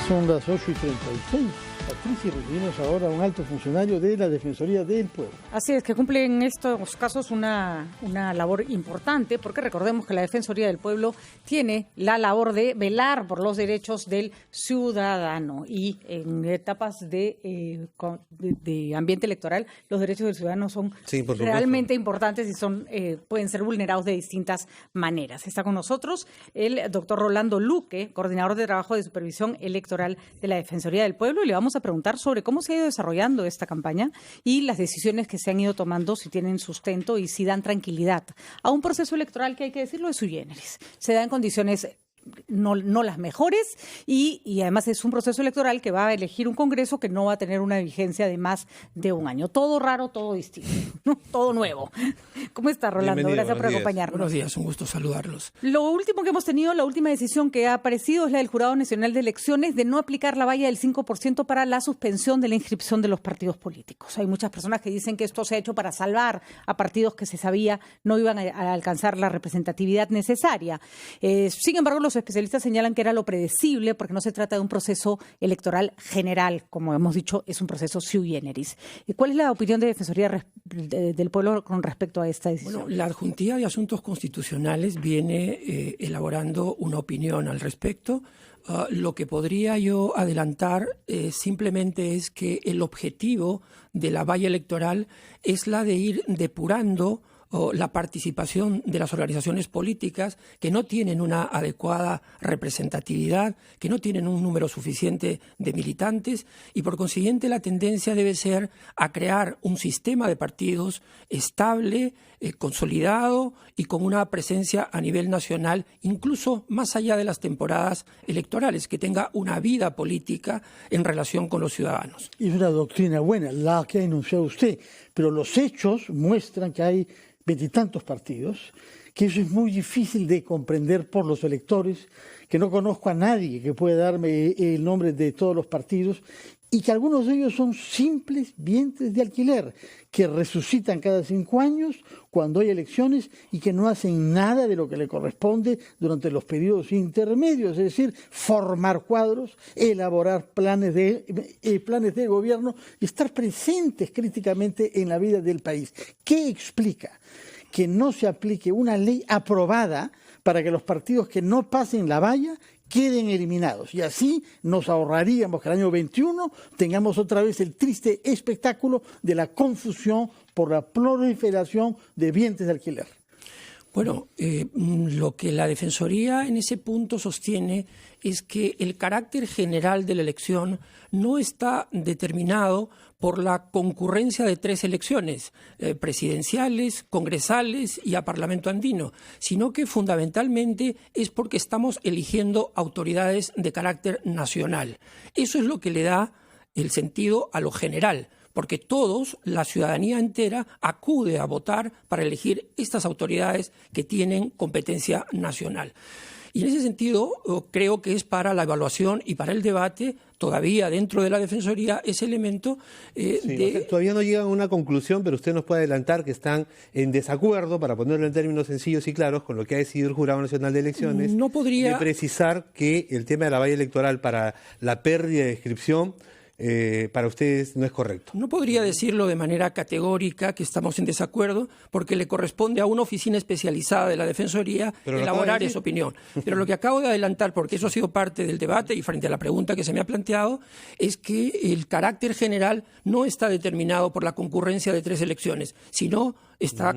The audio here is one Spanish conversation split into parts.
Son las 8:36. Patricia, recibimos ahora a un alto funcionario de la Defensoría del Pueblo. Así es, que cumple en estos casos una labor importante, porque recordemos que la Defensoría del Pueblo tiene la labor de velar por los derechos del ciudadano, y en etapas de ambiente electoral los derechos del ciudadano son realmente importantes y pueden ser vulnerados de distintas maneras. Está con nosotros el doctor Rolando Luque, coordinador de trabajo de supervisión electoral de la Defensoría del Pueblo, y le vamos a preguntar sobre cómo se ha ido desarrollando esta campaña y las decisiones que se han ido tomando, si tienen sustento y si dan tranquilidad a un proceso electoral que, hay que decirlo, es sui generis. Se da en condiciones no las mejores, y además es un proceso electoral que va a elegir un Congreso que no va a tener una vigencia de más de un año. Todo raro, todo distinto, ¿no? Todo nuevo. ¿Cómo está, Rolando? Bienvenido, gracias por acompañarnos. Buenos días, un gusto saludarlos. Lo último que hemos tenido, la última decisión que ha aparecido, es la del Jurado Nacional de Elecciones de no aplicar la valla del 5% para la suspensión de la inscripción de los partidos políticos. Hay muchas personas que dicen que esto se ha hecho para salvar a partidos que se sabía no iban a alcanzar la representatividad necesaria. Sin embargo, los especialistas señalan que era lo predecible, porque no se trata de un proceso electoral general, como hemos dicho, es un proceso sui generis. ¿Cuál es la opinión de Defensoría del Pueblo con respecto a esta decisión? Bueno, la Adjuntía de Asuntos Constitucionales viene elaborando una opinión al respecto. Lo que podría yo adelantar simplemente es que el objetivo de la valla electoral es la de ir depurando la participación de las organizaciones políticas que no tienen una adecuada representatividad, que no tienen un número suficiente de militantes, y por consiguiente la tendencia debe ser a crear un sistema de partidos estable, consolidado y con una presencia a nivel nacional, incluso más allá de las temporadas electorales, que tenga una vida política en relación con los ciudadanos. Es una doctrina buena, la que ha enunciado usted, pero los hechos muestran que hay veintitantos partidos, que eso es muy difícil de comprender por los electores, que no conozco a nadie que pueda darme el nombre de todos los partidos, y que algunos de ellos son simples vientres de alquiler, que resucitan cada 5 años cuando hay elecciones y que no hacen nada de lo que le corresponde durante los periodos intermedios, es decir, formar cuadros, elaborar planes de gobierno y estar presentes críticamente en la vida del país. ¿Qué explica que no se aplique una ley aprobada para que los partidos que no pasen la valla queden eliminados? Y así nos ahorraríamos que el año 21 tengamos otra vez el triste espectáculo de la confusión por la proliferación de vientres de alquiler. Bueno, lo que la Defensoría en ese punto sostiene es que el carácter general de la elección no está determinado por la concurrencia de 3 elecciones, presidenciales, congresales y a Parlamento Andino, sino que fundamentalmente es porque estamos eligiendo autoridades de carácter nacional. Eso es lo que le da el sentido a lo general, porque todos, la ciudadanía entera, acude a votar para elegir estas autoridades que tienen competencia nacional. Y en ese sentido, creo que es para la evaluación y para el debate, todavía dentro de la Defensoría, ese elemento Todavía no llegan a una conclusión, pero usted nos puede adelantar que están en desacuerdo, para ponerlo en términos sencillos y claros, con lo que ha decidido el Jurado Nacional de Elecciones, no podría de precisar que el tema de la valla electoral para la pérdida de inscripción para ustedes no es correcto. No podría decirlo de manera categórica que estamos en desacuerdo, porque le corresponde a una oficina especializada de la Defensoría elaborar esa opinión. Pero lo que acabo de adelantar, porque eso ha sido parte del debate y frente a la pregunta que se me ha planteado, es que el carácter general no está determinado por la concurrencia de 3 elecciones, sino está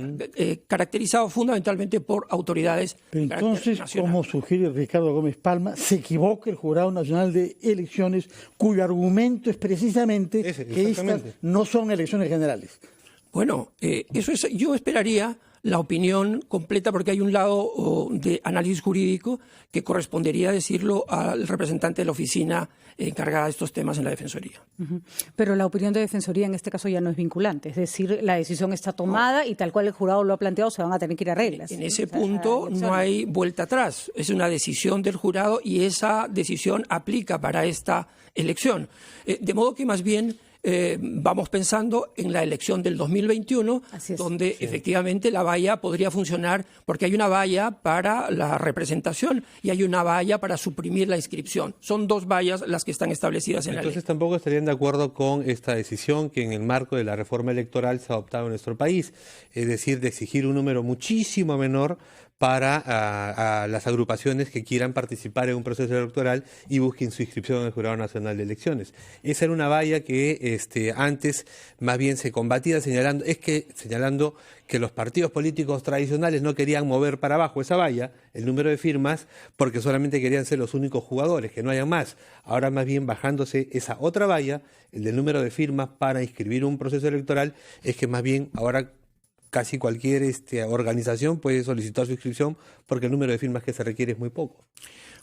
caracterizado fundamentalmente por autoridades. Pero entonces, como sugiere Ricardo Gómez Palma, se equivoca el Jurado Nacional de Elecciones, cuyo argumento es precisamente que estas no son elecciones generales. Bueno, eso es, yo esperaría la opinión completa, porque hay un lado de análisis jurídico que correspondería decirlo al representante de la oficina encargada de estos temas en la Defensoría. Pero la opinión de Defensoría en este caso ya no es vinculante, es decir, la decisión está tomada y tal cual el jurado lo ha planteado, se van a tener que ir a reglas. En ese punto no hay vuelta atrás, es una decisión del jurado y esa decisión aplica para esta elección. De modo que más bien vamos pensando en la elección del 2021, donde efectivamente la valla podría funcionar, porque hay una valla para la representación y hay una valla para suprimir la inscripción. Son dos vallas las que están establecidas en la ley. Entonces tampoco estarían de acuerdo con esta decisión que en el marco de la reforma electoral se ha adoptado en nuestro país, es decir, de exigir un número muchísimo menor para a las agrupaciones que quieran participar en un proceso electoral y busquen su inscripción en el Jurado Nacional de Elecciones. Esa era una valla que antes más bien se combatía señalando que los partidos políticos tradicionales no querían mover para abajo esa valla, el número de firmas, porque solamente querían ser los únicos jugadores, que no hayan más. Ahora más bien bajándose esa otra valla, el del número de firmas para inscribir un proceso electoral, es que más bien ahora casi cualquier organización puede solicitar su inscripción porque el número de firmas que se requiere es muy poco.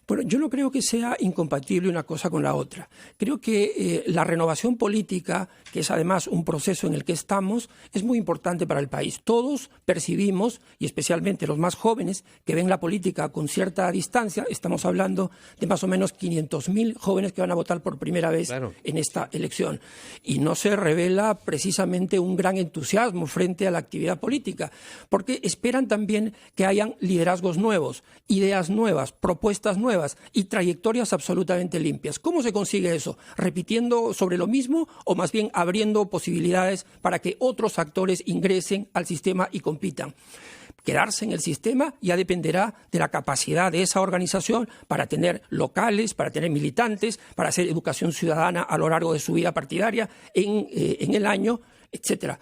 Bueno, yo no creo que sea incompatible una cosa con la otra. Creo que la renovación política, que es además un proceso en el que estamos, es muy importante para el país. Todos percibimos, y especialmente los más jóvenes, que ven la política con cierta distancia. Estamos hablando de más o menos 500.000 jóvenes que van a votar por primera vez en esta elección. Y no se revela precisamente un gran entusiasmo frente a la actividad política, porque esperan también que hayan liderazgos nuevos, ideas nuevas, propuestas nuevas y trayectorias absolutamente limpias. ¿Cómo se consigue eso? ¿Repitiendo sobre lo mismo o más bien abriendo posibilidades para que otros actores ingresen al sistema y compitan? Quedarse en el sistema ya dependerá de la capacidad de esa organización para tener locales, para tener militantes, para hacer educación ciudadana a lo largo de su vida partidaria en el año, etcétera.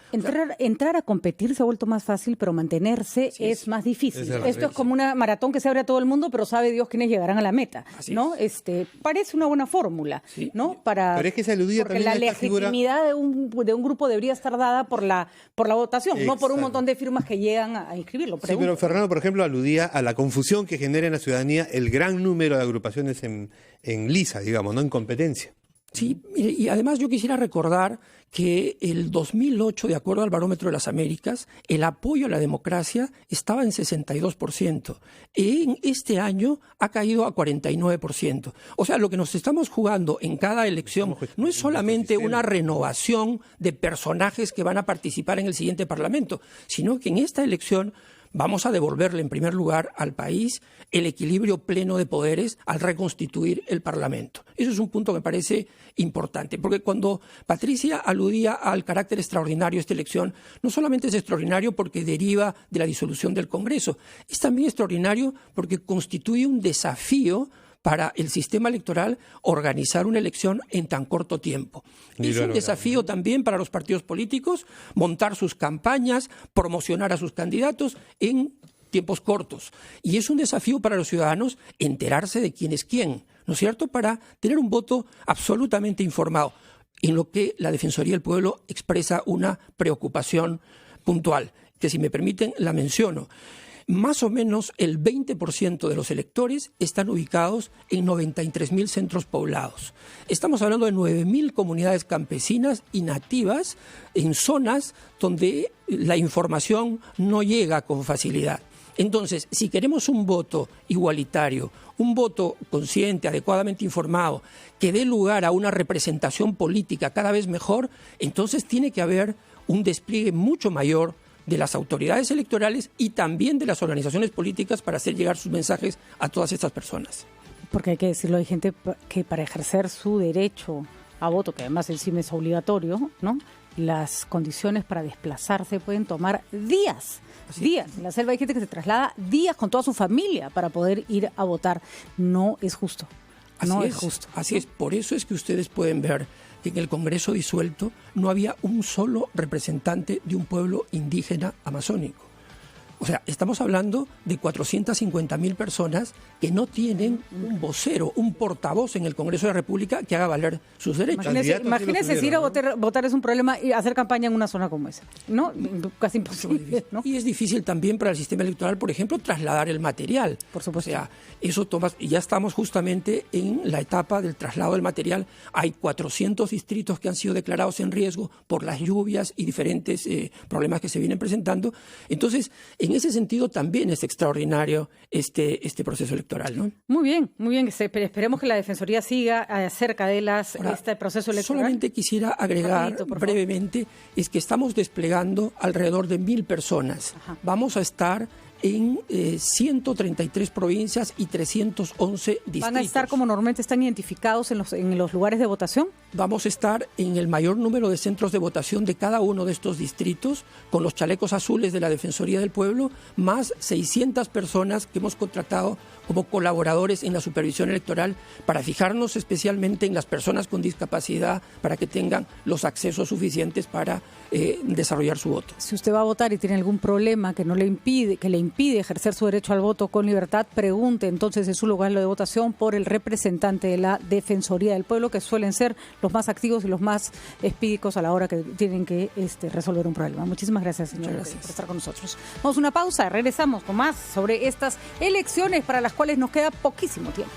Entrar a competir se ha vuelto más fácil, pero mantenerse es más difícil. Esto es como una maratón que se abre a todo el mundo, pero sabe Dios quiénes llegarán a la meta, ¿no? Parece una buena fórmula, ¿no? Pero es que se aludía porque también la legitimidad de un grupo debería estar dada por la votación, no por un montón de firmas que llegan a inscribirlo. Sí, pero Fernando, por ejemplo, aludía a la confusión que genera en la ciudadanía el gran número de agrupaciones en lisa, digamos, no en competencia. Sí, y además yo quisiera recordar que el 2008, de acuerdo al Barómetro de las Américas, el apoyo a la democracia estaba en 62%. En este año ha caído a 49%. O sea, lo que nos estamos jugando en cada elección no es solamente una renovación de personajes que van a participar en el siguiente Parlamento, sino que en esta elección vamos a devolverle en primer lugar al país el equilibrio pleno de poderes al reconstituir el Parlamento. Eso es un punto que me parece importante, porque cuando Patricia aludía al carácter extraordinario de esta elección, no solamente es extraordinario porque deriva de la disolución del Congreso, es también extraordinario porque constituye un desafío para el sistema electoral organizar una elección en tan corto tiempo. Es un desafío también para los partidos políticos montar sus campañas, promocionar a sus candidatos en tiempos cortos. Y es un desafío para los ciudadanos enterarse de quién es quién, ¿no es cierto?, para tener un voto absolutamente informado, en lo que la Defensoría del Pueblo expresa una preocupación puntual, que si me permiten la menciono. Más o menos el 20% de los electores están ubicados en 93.000 centros poblados. Estamos hablando de 9.000 comunidades campesinas y nativas en zonas donde la información no llega con facilidad. Entonces, si queremos un voto igualitario, un voto consciente, adecuadamente informado, que dé lugar a una representación política cada vez mejor, entonces tiene que haber un despliegue mucho mayor de las autoridades electorales y también de las organizaciones políticas para hacer llegar sus mensajes a todas estas personas. Porque hay que decirlo, hay gente que para ejercer su derecho a voto, que además encima es obligatorio, ¿no?, las condiciones para desplazarse pueden tomar días. En la selva hay gente que se traslada días con toda su familia para poder ir a votar. No es justo. Así es. Por eso es que ustedes pueden ver que en el Congreso disuelto no había un solo representante de un pueblo indígena amazónico. O sea, estamos hablando de 450.000 personas que no tienen un vocero, un portavoz en el Congreso de la República que haga valer sus derechos. Imagínese si ir a votar es un problema y hacer campaña en una zona como esa, ¿no? Casi imposible, ¿no? Y es difícil también para el sistema electoral, por ejemplo, trasladar el material. Por supuesto. O sea, eso toma, y ya estamos justamente en la etapa del traslado del material. Hay 400 distritos que han sido declarados en riesgo por las lluvias y diferentes problemas que se vienen presentando. Entonces, en en ese sentido también es extraordinario este proceso electoral, ¿no? Muy bien. Esperemos que la Defensoría siga cerca de este proceso electoral. Solamente quisiera agregar brevemente, es que estamos desplegando alrededor de 1.000 personas. Ajá. Vamos a estar en 133 provincias y 311 distritos. ¿Van a estar como normalmente están identificados en los lugares de votación? Vamos a estar en el mayor número de centros de votación de cada uno de estos distritos, con los chalecos azules de la Defensoría del Pueblo, más 600 personas que hemos contratado como colaboradores en la supervisión electoral para fijarnos especialmente en las personas con discapacidad para que tengan los accesos suficientes para desarrollar su voto. Si usted va a votar y tiene algún problema que le impide ejercer su derecho al voto con libertad, pregunte entonces en su lugar de votación por el representante de la Defensoría del Pueblo, que suelen ser los más activos y los más expedicos a la hora que tienen que resolver un problema. Muchísimas gracias, señor, por estar con nosotros. Vamos a una pausa, regresamos con más sobre estas elecciones para las cuales nos queda poquísimo tiempo.